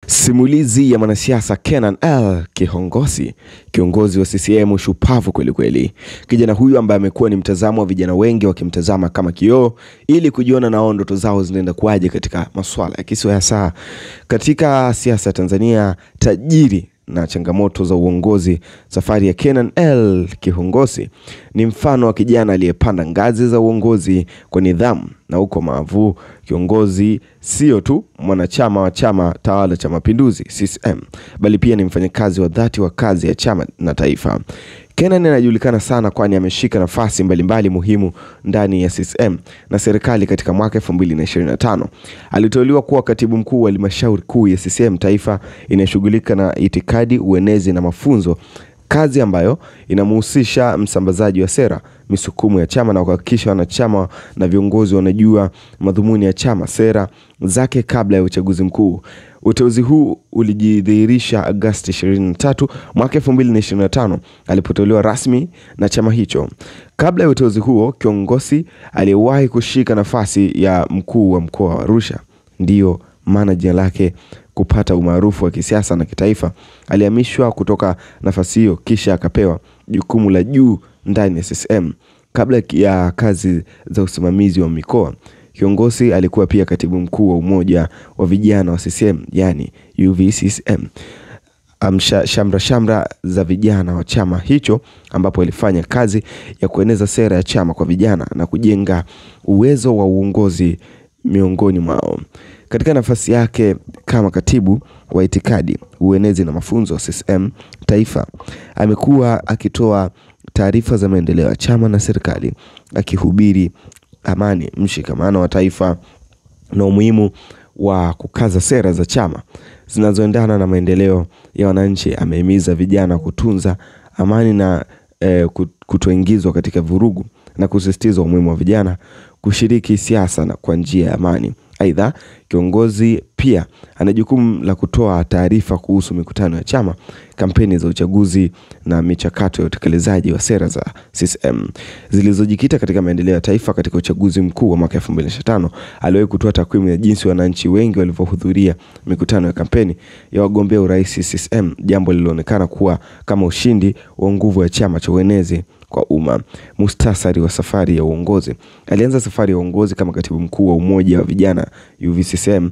Simulizi ya mwanasiasa Kenan L. Kihongosi, kiongozi wa CCM shupavu kweli kweli. Kijana huyu ambaye amekuwa ni mtazamo wa vijana wengi wakimtazama kama kioo ili kujiona na ndoto zao zinaenda kuaje katika masuala ya kisiasa. Katika siasa ya Tanzania, tajiri na changamoto za uongozi, safari ya Kenan L. Kihongosi ni mfano wa kijana aliyepanda ngazi za uongozi kwa nidhamu na ukomavu. Kiongozi sio tu mwanachama wa chama tawala cha Mapinduzi CCM, bali pia ni mfanyakazi wa dhati wa kazi ya chama na taifa. Kenan anajulikana sana kwani ameshika nafasi mbalimbali muhimu ndani ya CCM na serikali. Katika mwaka 2025 aliteuliwa kuwa katibu mkuu wa halmashauri kuu ya CCM taifa inayoshughulika na itikadi, uenezi na mafunzo, kazi ambayo inamhusisha msambazaji wa sera, misukumo ya chama na kuhakikisha wanachama na viongozi wanajua madhumuni ya chama, sera zake kabla ya uchaguzi mkuu. Uteuzi huu ulijidhihirisha Agosti 23 mwaka 2025 alipoteuliwa rasmi na chama hicho. Kabla ya uteuzi huo, kiongozi aliyewahi kushika nafasi ya mkuu wa mkoa wa Arusha, ndio maana jina lake kupata umaarufu wa kisiasa na kitaifa, alihamishwa kutoka nafasi hiyo kisha akapewa jukumu la juu ndani ya CCM. Kabla ya kazi za usimamizi wa mikoa, kiongozi alikuwa pia katibu mkuu wa umoja wa vijana wa CCM, yani UVCCM. Shamra za vijana wa chama hicho, ambapo alifanya kazi ya kueneza sera ya chama kwa vijana na kujenga uwezo wa uongozi miongoni mwao. Katika nafasi yake kama katibu wa itikadi, uenezi na mafunzo wa CCM taifa, amekuwa akitoa taarifa za maendeleo ya chama na serikali, akihubiri amani, mshikamano wa taifa na umuhimu wa kukaza sera za chama zinazoendana na maendeleo ya wananchi. Amehimiza vijana kutunza amani na kutoingizwa katika vurugu na kusisitiza umuhimu wa vijana kushiriki siasa na kwa njia ya amani. Aidha, kiongozi pia ana jukumu la kutoa taarifa kuhusu mikutano ya chama, kampeni za uchaguzi na michakato ya utekelezaji wa sera za CCM zilizojikita katika maendeleo ya taifa. Katika uchaguzi mkuu wa mwaka 2025 aliwahi kutoa takwimu ya jinsi wananchi wengi walivyohudhuria mikutano ya kampeni ya wagombea urais CCM, jambo lililoonekana kuwa kama ushindi wa nguvu ya chama cha uenezi kwa umma. Mustasari wa safari ya uongozi. Alianza safari ya uongozi kama katibu mkuu wa umoja wa vijana UVCCM.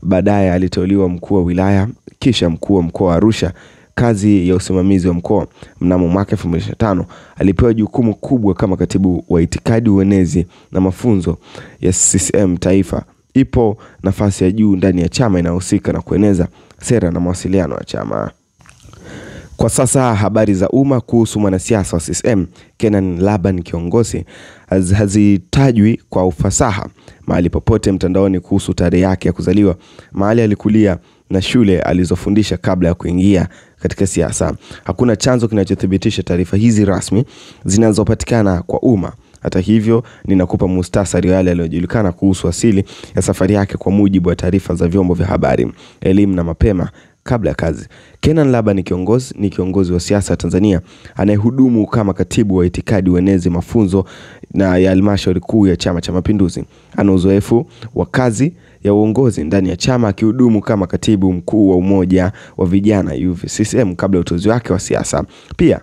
Baadaye aliteuliwa mkuu wa wilaya, kisha mkuu wa mkoa wa Arusha, kazi ya usimamizi wa mkoa. Mnamo mwaka 2025 alipewa jukumu kubwa kama katibu wa itikadi, uenezi na mafunzo ya CCM taifa. Ipo nafasi ya juu ndani ya chama inahusika na kueneza sera na mawasiliano ya chama. Kwa sasa habari za umma kuhusu mwanasiasa wa CCM Kenan Laban Kihongosi hazitajwi kwa ufasaha mahali popote mtandaoni kuhusu tarehe yake ya kuzaliwa, mahali alikulia na shule alizofundisha kabla ya kuingia katika siasa. Hakuna chanzo kinachothibitisha taarifa hizi rasmi zinazopatikana kwa umma. Hata hivyo, ninakupa mustasari wa yale yaliyojulikana kuhusu asili ya safari yake kwa mujibu wa taarifa za vyombo vya habari, elimu na mapema kabla ya kazi. Kenan Laban ni kiongozi wa siasa Tanzania anayehudumu kama katibu wa itikadi, uenezi, mafunzo na ya halmashauri kuu ya Chama cha Mapinduzi. Ana uzoefu wa kazi ya uongozi ndani ya chama, akihudumu kama katibu mkuu wa umoja wa vijana UVCCM kabla ya uteuzi wake wa siasa. Pia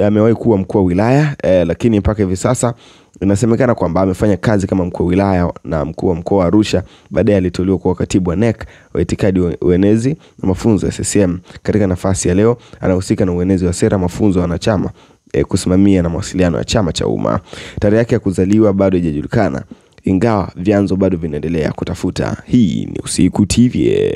amewahi kuwa mkuu wa wilaya, lakini mpaka hivi sasa inasemekana kwamba amefanya kazi kama mkuu wa wilaya na mkuu wa mkoa wa Arusha. Baadaye aliteuliwa kuwa katibu wa NEC wa itikadi, uenezi na mafunzo ya CCM. Katika nafasi ya leo anahusika na uenezi wa sera, mafunzo ya wanachama, kusimamia na mawasiliano ya chama cha umma. Tarehe yake ya kuzaliwa bado haijajulikana, ingawa vyanzo bado vinaendelea kutafuta. Hii ni Usiku TV.